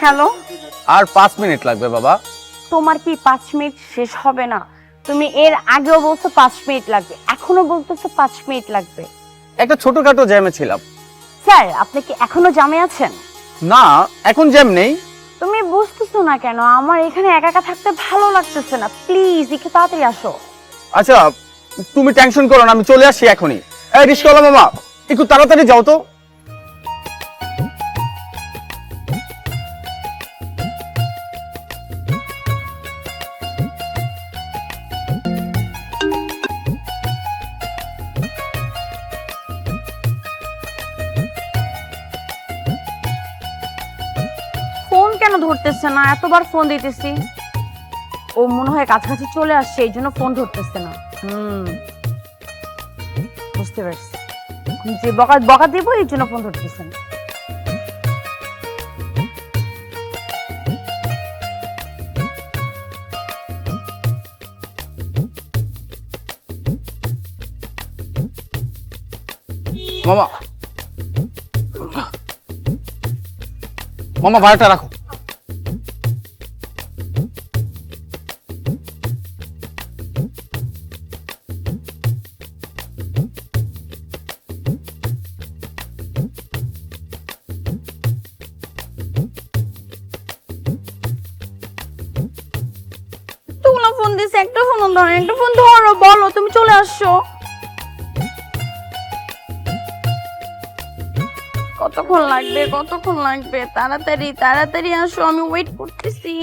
Hello, আর 5 minute লাগবে বাবা। তোমার কি 5 মিনিট শেষ হবে না? তুমি এর আগেও বলছো 5 মিনিট লাগবে, এখনো বলতেছো 5 মিনিট লাগবে। একটা ছোটখাটো জ্যামে ছিলাম। স্যার, আপনি কি এখনো জামে আছেন? না, এখন জ্যাম নেই। তুমি বুঝতেছো না কেন? আমার এখানে একা একা থাকতে ভালো লাগতেছে না। প্লিজ একটু তাড়াতাড়ি আসো। আচ্ছা, তুমি টেনশন করো না, আমি চলে আসছি এখনই। এই রিস্কাওয়ালা মামা, একটু তাড়াতাড়ি যাও তো। ফোন কেন ধরতেছে না? এতবার ফোন দিতেছি। ও মনে হয় কাছাকাছি চলে আসছে, এই জন্য ফোন ধরতেছে না। বুঝতে পারছি, যে বকা বকা দিব এই জন্য ফোন ধরতেছে না। মামা, মামা ভাড়াটা রাখো। এতগুলো ফোন দিছে, একটা ফোন ধরো, একটা ফোন ধরো, বলো তুমি চলে আসছো। কতক্ষণ লাগবে, কতক্ষণ লাগবে? তাড়াতাড়ি তাড়াতাড়ি আসো, আমি ওয়েট করতেছি।